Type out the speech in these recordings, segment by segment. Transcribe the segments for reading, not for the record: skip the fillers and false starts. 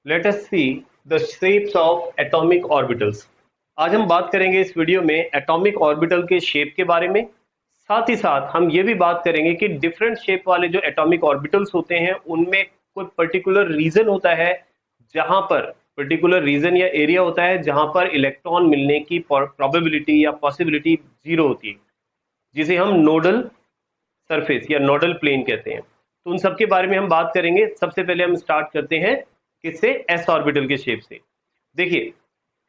Let us see the shapes of atomic orbitals. आज हम बात करेंगे इस वीडियो में एटॉमिक ऑर्बिटल के शेप के बारे में। साथ ही साथ हम ये भी बात करेंगे कि डिफरेंट शेप वाले जो एटॉमिक ऑर्बिटल्स होते हैं उनमें कोई पर्टिकुलर रीजन होता है, जहां पर पर्टिकुलर रीजन या एरिया होता है जहां पर इलेक्ट्रॉन मिलने की प्रोबेबिलिटी या पॉसिबिलिटी जीरो होती है, जिसे हम नोडल सरफेस या नोडल प्लेन कहते हैं। तो उन सब के बारे में हम बात करेंगे। सबसे पहले हम स्टार्ट करते हैं किससे? एस ऑर्बिटल के शेप से। देखिए,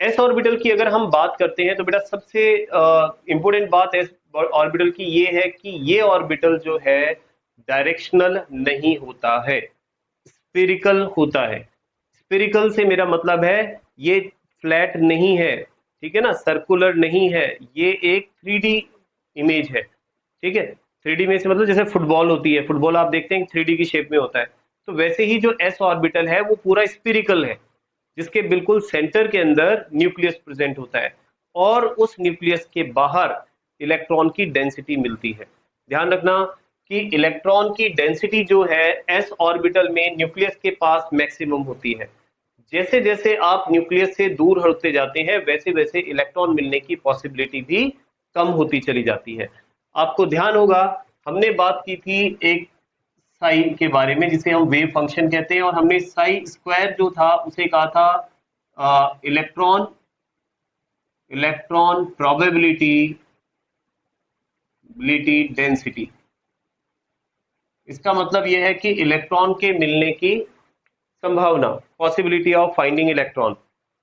एस ऑर्बिटल की अगर हम बात करते हैं तो बेटा सबसे इंपॉर्टेंट बात एस ऑर्बिटल की ये है कि ये ऑर्बिटल जो है डायरेक्शनल नहीं होता है, स्फेरिकल होता है। स्फेरिकल से मेरा मतलब है ये फ्लैट नहीं है, ठीक है ना, सर्कुलर नहीं है, ये एक 3D इमेज है। ठीक है, 3D में से मतलब जैसे फुटबॉल होती है, फुटबॉल आप देखते हैं 3D की शेप में होता है, तो वैसे ही जो एस ऑर्बिटल है वो पूरा स्फेरिकल है, जिसके बिल्कुल सेंटर के अंदर न्यूक्लियस प्रेजेंट होता है और उस न्यूक्लियस के बाहर इलेक्ट्रॉन की डेंसिटी मिलती है। ध्यान रखना कि इलेक्ट्रॉन की डेंसिटी जो है एस ऑर्बिटल में न्यूक्लियस के पास मैक्सिमम होती है। जैसे जैसे आप न्यूक्लियस से दूर होते जाते हैं वैसे वैसे इलेक्ट्रॉन मिलने की पॉसिबिलिटी भी कम होती चली जाती है। आपको ध्यान होगा हमने बात की थी एक साई के बारे में जिसे हम वेव फंक्शन कहते हैं, और हमने साई स्क्वायर जो था उसे कहा था इलेक्ट्रॉन इलेक्ट्रॉन प्रोबेबिलिटी डेंसिटी। इसका मतलब यह है कि इलेक्ट्रॉन के मिलने की संभावना, पॉसिबिलिटी ऑफ फाइंडिंग इलेक्ट्रॉन।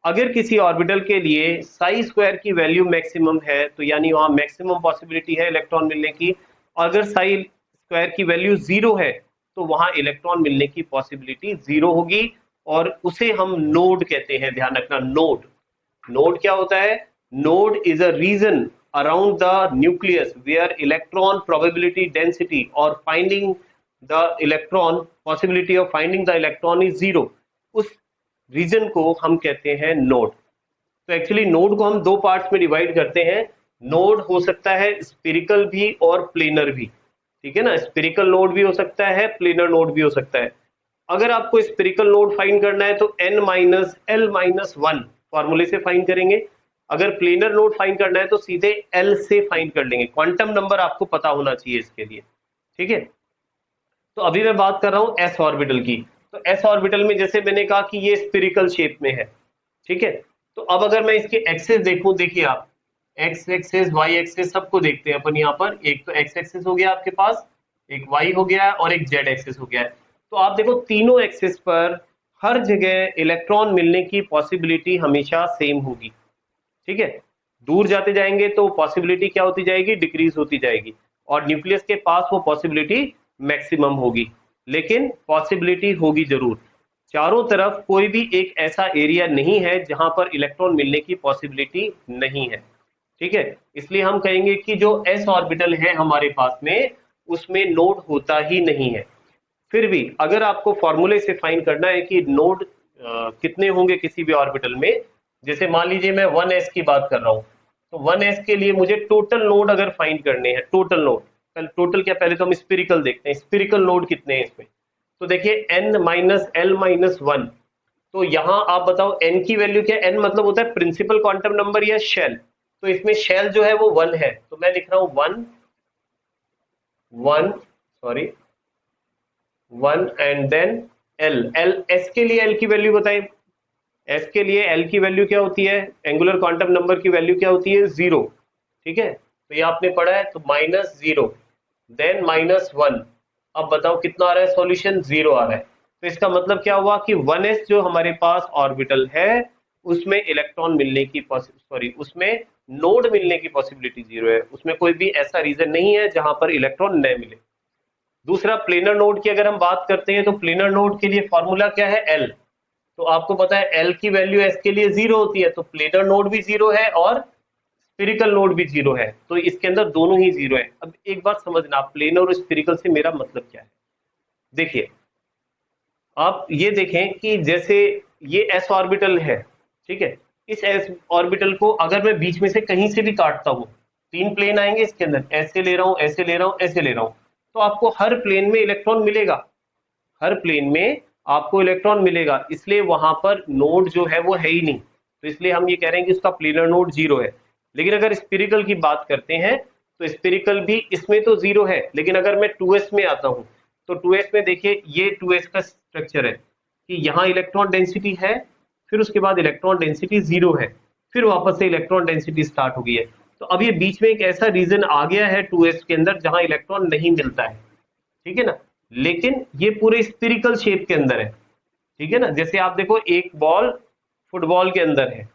अगर किसी ऑर्बिटल के लिए साई स्क्वायर की वैल्यू मैक्सिमम है तो यानी वहां मैक्सिमम पॉसिबिलिटी है इलेक्ट्रॉन मिलने की। अगर साई स्क्वायर की वैल्यू जीरो है तो वहां इलेक्ट्रॉन मिलने की पॉसिबिलिटी जीरो होगी, और उसे हम नोड कहते हैं। ध्यान रखना, नोड। नोड क्या होता है? Node is a region around the nucleus where electron probability density or finding the electron, possibility of finding the electron is zero। उस रीजन को हम कहते हैं नोड। तो एक्चुअली नोड को हम दो पार्ट्स में डिवाइड करते हैं। नोड हो सकता है स्फेरिकल भी और प्लेनर भी, ठीक है ना। स्फेरिकल नोड भी हो सकता है, प्लेनर नोड भी हो सकता है। अगर आपको स्फेरिकल नोड फाइंड करना है तो n minus L minus one फॉर्मूले से फाइंड करेंगे। अगर प्लेनर नोड फाइंड करना है तो सीधे L से फाइंड कर लेंगे। क्वांटम नंबर आपको पता होना चाहिए इसके लिए, ठीक है। तो अभी मैं बात कर रहा हूं एस ऑर्बिटल की। तो एस ऑर्बिटल में जैसे मैंने कहा कि ये स्फेरिकल शेप में है, ठीक है। तो अब अगर मैं इसके एक्सेस देखूं, देखिए आप एक्स एक्सेस वाई एक्सेस सबको देखते हैं अपन यहाँ पर। एक तो एक्स एक्सेस हो गया आपके पास, एक वाई हो गया और एक जेड एक्सेस हो गया है। तो आप देखो तीनों एक्सेस पर हर जगह इलेक्ट्रॉन मिलने की पॉसिबिलिटी हमेशा सेम होगी, ठीक है। दूर जाते जाएंगे तो पॉसिबिलिटी क्या होती जाएगी? डिक्रीज होती जाएगी, और न्यूक्लियस के पास वो पॉसिबिलिटी मैक्सिमम होगी, लेकिन पॉसिबिलिटी होगी जरूर। चारों तरफ कोई भी एक ऐसा एरिया नहीं है जहां पर इलेक्ट्रॉन मिलने की पॉसिबिलिटी नहीं है, ठीक है। इसलिए हम कहेंगे कि जो एस ऑर्बिटल है हमारे पास में उसमें नोड होता ही नहीं है। फिर भी अगर आपको फॉर्मूले से फाइंड करना है कि नोड कितने होंगे किसी भी ऑर्बिटल में, जैसे मान लीजिए मैं 1s की बात कर रहा हूं, तो 1s के लिए मुझे टोटल नोड अगर फाइंड करने हैं, टोटल नोड, टोटल क्या, पहले तो हम स्पिरिकल देखते हैं, स्पिरिकल नोड कितने हैं इसमें। तो देखिए n minus L minus one. तो यहां आप बताओ n की वैल्यू क्या? n मतलब होता है प्रिंसिपल क्वांटम नंबर या शेल। तो इसमें शेल जो है वो 1 है, तो मैं लिख रहा हूं 1 1 sorry 1 and then L. L S के लिए एल की वैल्यू बताएं। एस के लिए एल की वैल्यू क्या होती है? एंगुलर क्वांटम नंबर की वैल्यू क्या होती है? जीरो, ठीक है। तो ये आपने पढ़ा है, तो minus zero then minus one. अब बताओ कितना आ रहा है सॉल्यूशन? जीरो आ रहा है। तो इसका मतलब क्या हुआ कि 1s जो हमारे पास ऑर्बिटल है उसमें इलेक्ट्रॉन मिलने की उसमें नोड मिलने की पॉसिबिलिटी जीरो है, उसमें कोई भी ऐसा रीजन नहीं है जहां पर इलेक्ट्रॉन न मिले। दूसरा, प्लेनर नोड की अगर हम बात करते हैं तो प्लेनर नोड के लिए फॉर्मूला क्या है? एल। तो आपको पता है एल की वैल्यू एस के लिए जीरो होती है, तो प्लेनर नोड भी जीरो है और स्फेरिकल नोड भी जीरो है, तो इसके अंदर दोनों ही जीरो है। अब एक बात समझना, प्लेनर और स्फेरिकल से मेरा मतलब क्या है। देखिए, आप ये देखें कि जैसे ये एस ऑर्बिटल है, ठीक है। इस एस ऑर्बिटल को अगर मैं बीच में से कहीं से भी काटता हूं, तीन प्लेन आएंगे इसके अंदर, ऐसे ले रहा हूं, ऐसे ले रहा हूं, ऐसे ले रहा हूं, तो आपको हर प्लेन में इलेक्ट्रॉन मिलेगा, हर प्लेन में आपको इलेक्ट्रॉन मिलेगा, इसलिए वहां पर नोड जो है वो है ही नहीं, तो इसलिए हम ये कह रहे हैं कि उसका प्लेनर नोड 0 है। लेकिन अगर स्पिरिकल की बात करते हैं तो स्पिरिकल भी इसमें तो 0 है, लेकिन अगर मैं 2s में आता हूं तो 2s में देखिए ये 2s का स्ट्रक्चर है कि यहाँ इलेक्ट्रॉन डेंसिटी है, फिर उसके बाद इलेक्ट्रॉन डेंसिटी 0 है, फिर वापस से इलेक्ट्रॉन डेंसिटी स्टार्ट हो गई है। तो अब ये बीच में एक ऐसा रीजन आ गया है 2s के अंदर जहां इलेक्ट्रॉन नहीं मिलता है, ठीक है ना, लेकिन ये पूरे स्पिरिकल शेप के अंदर है, ठीक है ना। जैसे आप देखो एक बॉल फुटबॉल के अंदर है,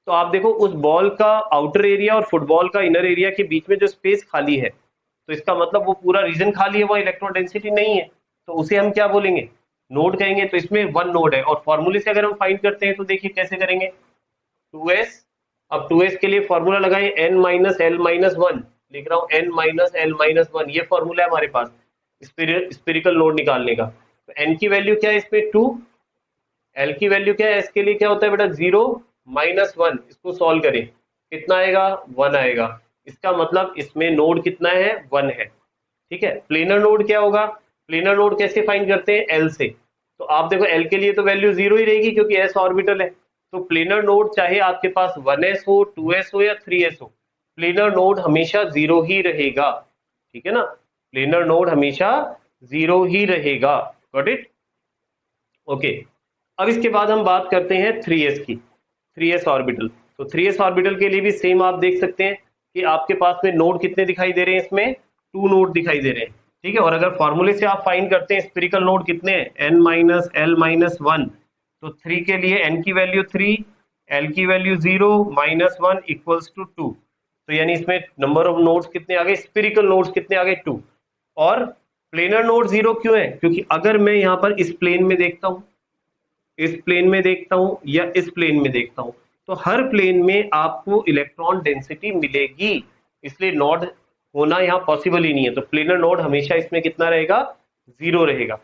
तो आप देखो उस बॉल का आउटर एरिया और फुटबॉल का इनर एरिया के बीच में जो स्पेस खाली है, तो इसका मतलब वो पूरा रीजन खाली है, वह इलेक्ट्रॉन डेंसिटी नहीं है, तो उसे हम क्या बोलेंगे, नोड कहेंगे। तो इसमें वन नोड है, और फॉर्मूले से अगर हम फाइंड करते हैं तो देखिए कैसे करेंगे, 2s, अब 2s के लिए फॉर्मूला लगाए n minus L minus one, लिख रहा हूं n minus L minus one, ये फॉर्मूला है हमारे पास स्पेरिकल नोड निकालने का। तो n की वैल्यू क्या है इसमें 2, एल की वैल्यू क्या है, एस के लिए क्या होता है बेटा 0 माइनस वन, इसको सॉल्व करें कितना आएगा 1 आएगा, इसका मतलब इसमें नोड कितना है 1 है, ठीक है। प्लेनर नोड क्या होगा, प्लेनर नोड कैसे फाइंड करते हैं, एल से, तो आप देखो एल के लिए तो वैल्यू 0 ही रहेगी क्योंकि एस ऑर्बिटल है, तो प्लेनर नोड चाहे आपके पास 1s हो 2s हो या 3s हो, प्लेनर नोड हमेशा 0 ही रहेगा, ठीक है ना, प्लेनर नोड हमेशा 0 ही रहेगा, गॉट इट, ओके। अब इसके बाद हम बात करते हैं 3s की, 3s ऑर्बिटल। तो 3s ऑर्बिटल के लिए भी सेम आप देख सकते हैं कि आपके पास में नोड कितने दिखाई दे रहे हैं, इसमें 2 नोड दिखाई दे रहे हैं, ठीक है। और अगर फॉर्मूले से आप फाइंड करते हैं स्पिरिकल नोड कितने हैं, n minus L minus one, तो 3 के लिए n की वैल्यू 3, l की value 0 minus one equals to 2, तो यानी इसमें नंबर ऑफ नोड्स कितने आ गए, स्पिरिकल नोड्स कितने आ गए 2। और प्लेनर नोड 0 क्यों है, क्योंकि अगर मैं यहाँ पर इस प्लेन में देखता हूँ, इस प्लेन में देखता हूं या इस प्लेन में देखता हूं, तो हर प्लेन में आपको इलेक्ट्रॉन डेंसिटी मिलेगी, इसलिए नोड होना यहाँ पॉसिबल ही नहीं है। तो प्लेनर नोड हमेशा इसमें कितना रहेगा, 0 रहेगा,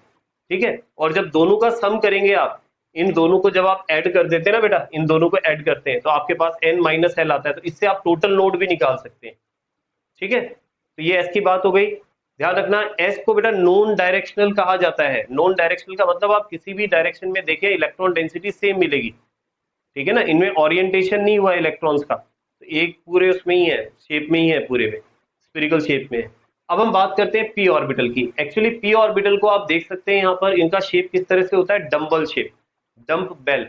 ठीक है। और जब दोनों का सम करेंगे आप, इन दोनों को जब आप ऐड कर देते हैं ना बेटा, इन दोनों को ऐड करते हैं तो आपके पास n माइनस एल आता है, तो इससे आप टोटल नोड भी निकाल सकते हैं, ठीक है। तो ये एस की बात हो गई। ध्यान रखना एस को बेटा नॉन डायरेक्शनल कहा जाता है, नॉन डायरेक्शनल का मतलब आप किसी भी डायरेक्शन में देखें इलेक्ट्रॉन डेंसिटी सेम मिलेगी, ठीक है ना, इनमें ओरिएंटेशन नहीं हुआ इलेक्ट्रॉन्स का, तो एक पूरे उसमें ही है, शेप में ही है, पूरे में स्फेरिकल शेप में है। अब हम बात करते हैं पी ऑर्बिटल की। एक्चुअली पी ऑर्बिटल को आप देख सकते हैं यहाँ पर, इनका शेप किस तरह से होता है, डम्बल शेप, डंप बेल,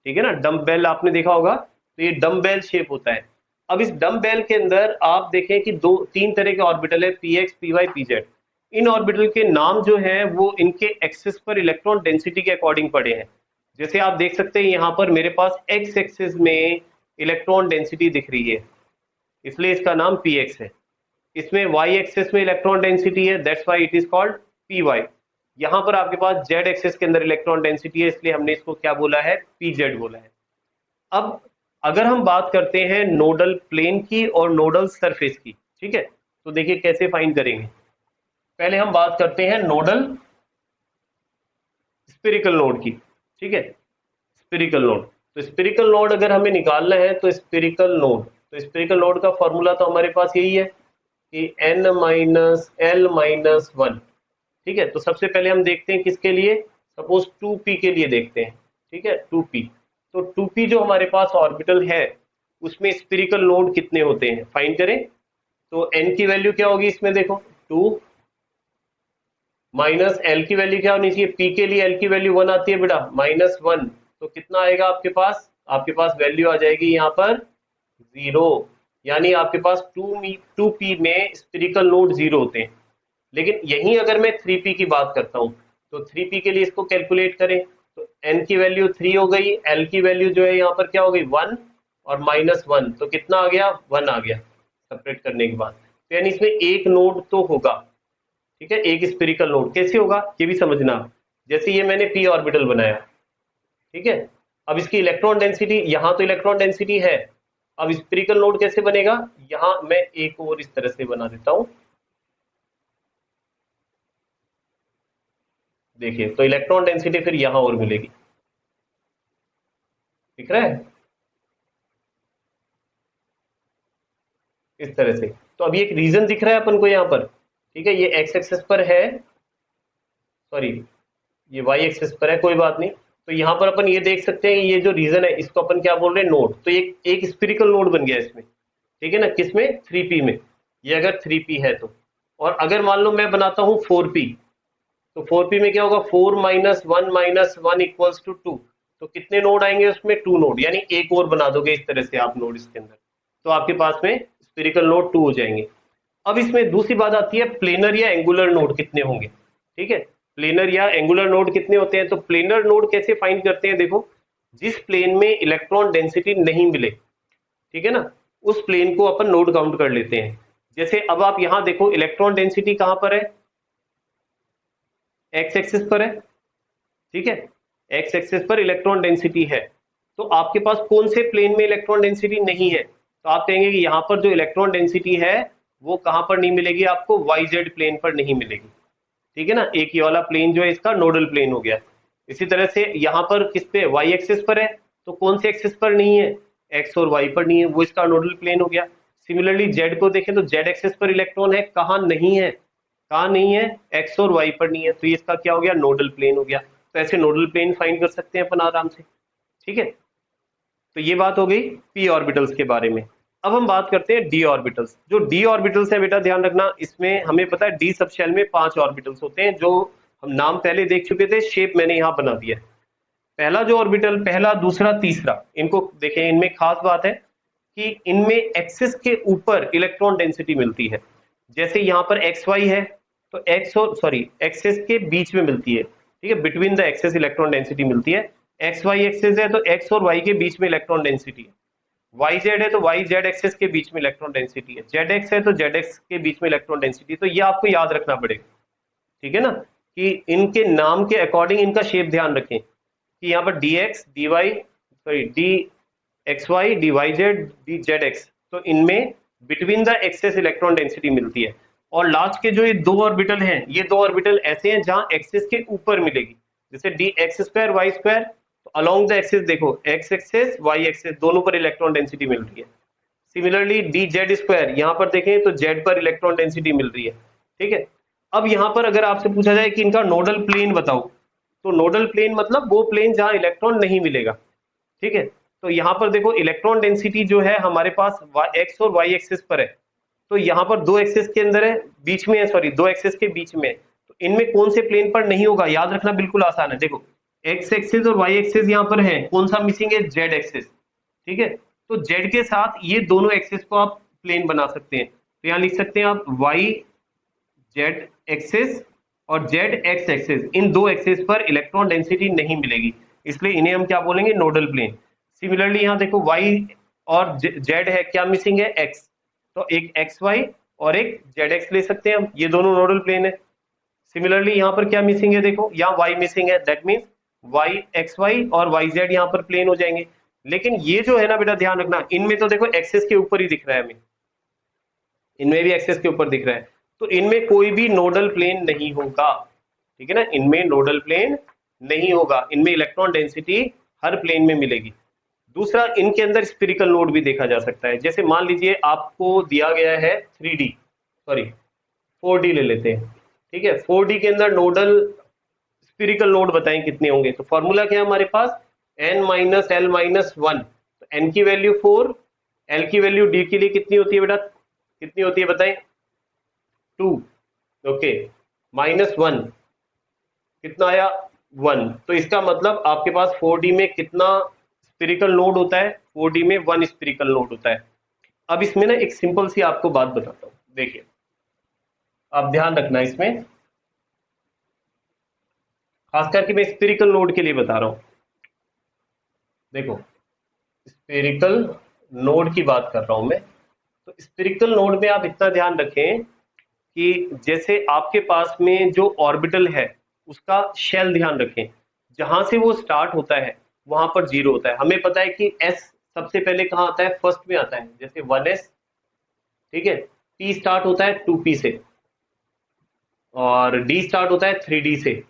ठीक है ना, डंप बेल आपने देखा होगा, तो ये डंप बेल शेप होता है। अब इस डंप बेल के अंदर आप देखें कि दो तीन तरह के ऑर्बिटल है, p x p y p z. इन ऑर्बिटल के नाम जो है वो इनके एक्सिस पर इलेक्ट्रॉन डेंसिटी के अकॉर्डिंग पड़े हैं। जैसे आप देख सकते हैं यहाँ पर मेरे पास एक्स एक्सिस में इलेक्ट्रॉन डेंसिटी दिख रही है, इसलिए इसका नाम पी एक्स है। इसमें वाई एक्सिस में इलेक्ट्रॉन डेंसिटी है, that's why it is called P Y. यहाँ पर आपके पास जेड एक्सिस के अंदर इलेक्ट्रॉन डेंसिटी है, इसलिए हमने इसको क्या बोला है, पी जेड बोला है। अब अगर हम बात करते हैं नोडल प्लेन की और नोडल सरफेस की, ठीक है, तो देखिए कैसे फाइंड करेंगे। पहले हम बात करते हैं नोडल स्पिरिकल नोड की, ठीक है, स्पिरिकल नोड। तो स्पिरिकल नोड अगर हमें निकालना है तो स्पिरिकल नोड, तो स्पिरिकल नोड का फॉर्मूला तो हमारे पास यही है कि n minus L minus one, ठीक है। तो सबसे पहले हम देखते हैं किसके लिए, सपोज 2p के लिए देखते हैं, ठीक है, 2p। तो 2p जो हमारे पास ऑर्बिटल है उसमें स्पिरिकल नोड कितने होते हैं, फाइंड करें। तो n की वैल्यू क्या होगी इसमें, देखो 2 माइनस एल की वैल्यू क्या होनी चाहिए, p के लिए l की वैल्यू 1 आती है बेटा, माइनस वन, तो कितना आएगा आपके पास, आपके पास वैल्यू आ जाएगी यहाँ पर 0, यानी आपके पास 2p में स्पिरिकल नोड 0 होते हैं। लेकिन यहीं अगर मैं 3p की बात करता हूं तो 3p के लिए इसको कैलकुलेट करें, तो n की वैल्यू 3 हो गई, l की वैल्यू जो है यहाँ पर क्या हो गई 1 और माइनस वन, तो कितना आ गया 1 आ गया सेपरेट करने के बाद। तो यानी इसमें एक नोड तो होगा, ठीक है, एक स्पिरिकल नोड। कैसे होगा ये भी समझना। जैसे ये मैंने p ऑर्बिटल बनाया, ठीक है, अब इसकी इलेक्ट्रॉन डेंसिटी, यहाँ तो इलेक्ट्रॉन डेंसिटी है, अब स्पिरिकल नोड कैसे बनेगा, यहाँ मैं एक और इस तरह से बना देता हूं, देखिए, तो इलेक्ट्रॉन डेंसिटी फिर यहां और मिलेगी, दिख रहा है इस तरह से। तो अभी एक रीजन दिख रहा है अपन को यहाँ पर, ठीक है, ये एक्स एक्सेस पर है, सॉरी ये वाई एक्सिस पर है, कोई बात नहीं। तो यहाँ पर अपन ये देख सकते हैं ये जो रीजन है इसको अपन क्या बोल रहे हैं, नोड। तो एक स्फेरिकल नोड बन गया इसमें, ठीक है ना, किसमें, 3p में। ये अगर 3p है तो, और अगर मान लो मैं बनाता हूँ 4p, तो 4p में क्या होगा, 4 माइनस 1 इक्वल्स टू 2। तो कितने नोड आएंगे उसमें, 2 नोड, यानी एक और बना दोगे इस तरह से आप नोड इसके अंदर, तो आपके पास में स्फेरिकल नोड 2 हो जाएंगे। अब इसमें दूसरी बात आती है प्लेनर या एंगुलर नोड कितने होंगे, ठीक है। प्लेनर या एंगुलर नोड कितने होते हैं, तो प्लेनर नोड कैसे फाइंड करते हैं, देखो जिस प्लेन में इलेक्ट्रॉन डेंसिटी नहीं मिले, ठीक है ना, उस प्लेन को अपन नोड काउंट कर लेते हैं। जैसे अब आप यहां देखो इलेक्ट्रॉन डेंसिटी कहां पर है, एक्स एक्सिस पर है, ठीक है, एक्स एक्सिस पर इलेक्ट्रॉन डेंसिटी है। तो आपके पास कौन से प्लेन में इलेक्ट्रॉन डेंसिटी नहीं है, तो आप कहेंगे कि यहां पर जो इलेक्ट्रॉन डेंसिटी है वो कहां पर नहीं मिलेगी आपको, वाई जेड प्लेन पर नहीं मिलेगी, ठीक है ना। एक ये वाला प्लेन जो है इसका नोडल प्लेन हो गया। इसी तरह से यहाँ पर किस पे, वाई एक्सिस पर है, तो कौन से एक्सिस पर नहीं है, एक्स और वाई पर नहीं है, वो इसका नोडल प्लेन हो गया। सिमिलरली जेड को देखें तो जेड एक्सिस पर इलेक्ट्रॉन है, कहाँ नहीं है, कहाँ नहीं है, एक्स और वाई पर नहीं है, तो ये इसका क्या हो गया, नोडल प्लेन हो गया। तो ऐसे नोडल प्लेन फाइंड कर सकते हैं अपन आराम से, ठीक है। तो ये बात हो गई पी ऑर्बिटल्स के बारे में। अब हम बात करते हैं डी ऑर्बिटल्स। जो डी ऑर्बिटल्स है बेटा ध्यान रखना, इसमें हमें पता है डी सब शेल में 5 ऑर्बिटल्स होते हैं, जो हम नाम पहले देख चुके थे, शेप मैंने यहाँ बना दिया है। पहला जो ऑर्बिटल, पहला दूसरा तीसरा, इनको देखें, इनमें खास बात है कि इनमें एक्सिस के ऊपर इलेक्ट्रॉन डेंसिटी मिलती है। जैसे यहाँ पर एक्स वाई है, तो एक्स और सॉरी एक्सिस के बीच में मिलती है, ठीक है, between the axis electron density मिलती है। एक्स वाई एक्सिस है तो एक्स और वाई के बीच में इलेक्ट्रॉन डेंसिटी है। वाई जेड है तो वाई जेड एक्सिस के बीच में इलेक्ट्रॉन डेंसिटी है। जेड एक्स है तो जेड एक्स के बीच में इलेक्ट्रॉन डेंसिटी। तो ये आपको याद रखना पड़ेगा, ठीक है ना, कि इनके नाम के अकॉर्डिंग इनका शेप ध्यान रखें, कि यहाँ पर D X D Y sorry D X Y D Y Z D Z X, तो इनमें between the axes electron density मिलती है। और लास्ट के जो ये 2 ऑर्बिटल हैं, ये 2 ऑर्बिटल ऐसे हैं जहां एक्सिस के ऊपर मिलेगी। जैसे D X square Y square, तो अलोंग द एक्सिस देखो एक्स एक्सिस वाई एक्सिस दोनों पर इलेक्ट्रॉन डेंसिटी मिल रही है। सिमिलरली डी जेड स्क्वायर, यहाँ पर देखें तो जेड पर इलेक्ट्रॉन डेंसिटी मिल रही है, ठीक है। अब यहाँ पर अगर आपसे पूछा जाए कि इनका नोडल प्लेन बताओ, तो नोडल प्लेन मतलब वो प्लेन जहां इलेक्ट्रॉन नहीं मिलेगा, ठीक है। तो यहाँ पर देखो इलेक्ट्रॉन डेंसिटी जो है हमारे पास एक्स और वाई एक्सिस पर है, तो यहाँ पर 2 एक्सिस के अंदर है, बीच में है, सॉरी 2 एक्सिस के बीच में है। तो इनमें कौन से प्लेन पर नहीं होगा, याद रखना बिल्कुल आसान है। देखो एक्स एक्सिस और वाई एक्सिस यहाँ पर है, कौन सा मिसिंग है, जेड एक्सिस, ठीक है। तो जेड के साथ ये दोनों एक्सिस को आप प्लेन बना सकते हैं। तो यहाँ लिख सकते हैं आप वाई जेड एक्सिस और जेड एक्स एक्सिस, इन 2 एक्सिस पर इलेक्ट्रॉन डेंसिटी नहीं मिलेगी, इसलिए इन्हें हम क्या बोलेंगे, नोडल प्लेन। सिमिलरली यहाँ देखो वाई और जेड है, क्या मिसिंग है, एक्स, तो एक एक्स वाई और एक जेड एक्स ले सकते हैं हम, ये दोनों नोडल प्लेन है। सिमिलरली यहाँ पर क्या मिसिंग है, देखो यहाँ वाई मिसिंग है, that means Y X Y और वाई जेड यहाँ पर प्लेन हो जाएंगे। लेकिन ये जो है ना बेटा ध्यान रखना, इनमें तो देखो एक्सेस के ऊपर ही दिख रहा है हमें, इनमें भी एक्सेस के ऊपर दिख रहा है, तो इनमें कोई भी नोडल प्लेन नहीं होगा, ठीक है ना, इनमें नोडल प्लेन नहीं होगा, इनमें इलेक्ट्रॉन डेंसिटी हर प्लेन में मिलेगी। दूसरा, इनके अंदर स्फेरिकल नोड भी देखा जा सकता है। जैसे मान लीजिए आपको दिया गया है 3D सॉरी 4D ले लेते हैं, ठीक है, 4D के अंदर नोडल स्फेरिकल नोड बताएं कितने होंगे। तो फॉर्मूला क्या है हमारे पास, n माइनस एल माइनस 1, तो n की वैल्यू 4, l की वैल्यू d के लिए कितनी होती है बेटा, कितनी होती है बताएं, 2, ओके, माइनस 1 कितना आया, 1। तो इसका मतलब आपके पास 4D में कितना स्फेरिकल नोड होता है, 4D में 1 स्फेरिकल नोड होता है। अब इसमें ना एक सिंपल सी आपको बात बताता हूँ, देखिए आप ध्यान रखना इसमें, खास करके मैं स्फेरिकल नोड के लिए बता रहा हूं। देखो स्फेरिकल नोड की बात कर रहा हूं मैं, तो स्फेरिकल नोड में आप इतना ध्यान रखें कि जैसे आपके पास में जो ऑर्बिटल है उसका शेल ध्यान रखें, जहां से वो स्टार्ट होता है वहां पर 0 होता है। हमें पता है कि s सबसे पहले कहाँ आता है, फर्स्ट में आता है, जैसे 1s, ठीक है, p स्टार्ट होता है 2p से, और d स्टार्ट होता है 3d से,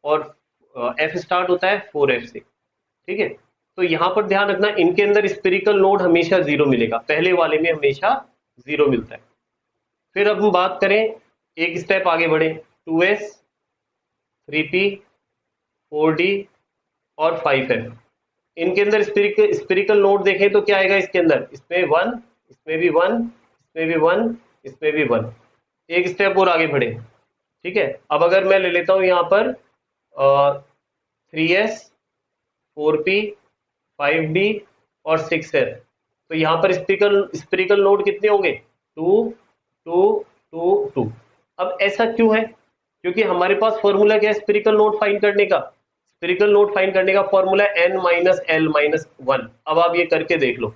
और f स्टार्ट होता है 4f से, ठीक है। तो यहाँ पर ध्यान रखना, इनके अंदर स्फेरिकल नोड हमेशा 0 मिलेगा, पहले वाले में हमेशा 0 मिलता है। फिर अब हम बात करें, एक स्टेप आगे बढ़े, 2s 3p 4d और 5f। इनके अंदर स्पेरिकल नोड देखें तो क्या आएगा इसके अंदर, इसमें 1, इसमें भी 1, इसमें भी 1, इसमें भी 1। एक स्टेप और आगे बढ़े, ठीक है। अब अगर मैं ले लेता हूं यहाँ पर 3s, 4p, 5d और 6f, तो यहाँ पर स्पेरिकल नोड कितने होंगे, 2, 2, 2, 2। अब ऐसा क्यों है, क्योंकि हमारे पास फॉर्मूला क्या है स्पेरिकल नोड फाइंड करने का, स्पेरिकल नोड फाइंड करने का formula n minus L minus 1। अब आप ये करके देख लो,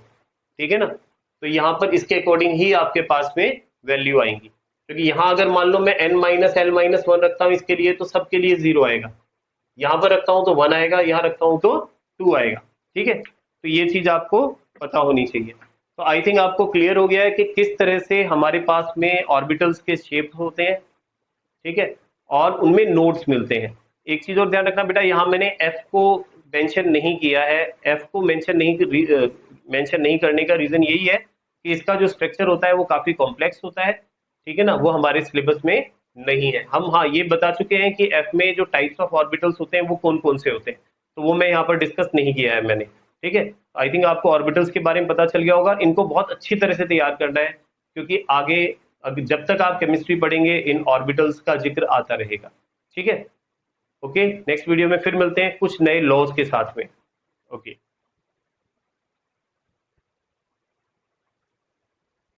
ठीक है ना। तो यहाँ पर इसके अकॉर्डिंग ही आपके पास में वैल्यू आएंगी, क्योंकि यहाँ अगर मान लो मैं n माइनस एल माइनस 1 रखता हूँ इसके लिए, तो सबके लिए 0 आएगा। यहाँ पर रखता हूँ तो 1 आएगा, यहाँ रखता हूँ तो 2 आएगा, ठीक है। तो ये चीज आपको पता होनी चाहिए। तो आई थिंक आपको क्लियर हो गया है कि किस तरह से हमारे पास में ऑर्बिटल्स के शेप होते हैं, ठीक है, और उनमें नोड्स मिलते हैं। एक चीज और ध्यान रखना बेटा, यहाँ मैंने एफ को मेंशन नहीं किया है। एफ को मेंशन नहीं करने का रीजन यही है कि इसका जो स्ट्रक्चर होता है वो काफी कॉम्प्लेक्स होता है, ठीक है ना, वो हमारे सिलेबस में नहीं है। हम हाँ ये बता चुके हैं कि एफ में जो टाइप्स ऑफ ऑर्बिटल्स होते हैं वो कौन कौन से होते हैं, तो वो मैं यहाँ पर डिस्कस नहीं किया है मैंने, ठीक है। आई थिंक आपको ऑर्बिटल्स के बारे में पता चल गया होगा। इनको बहुत अच्छी तरह से तैयार करना है, क्योंकि आगे जब तक आप केमिस्ट्री पढ़ेंगे इन ऑर्बिटल्स का जिक्र आता रहेगा, ठीक है। ओके, नेक्स्ट वीडियो में फिर मिलते हैं कुछ नए लॉज के साथ में। ओके।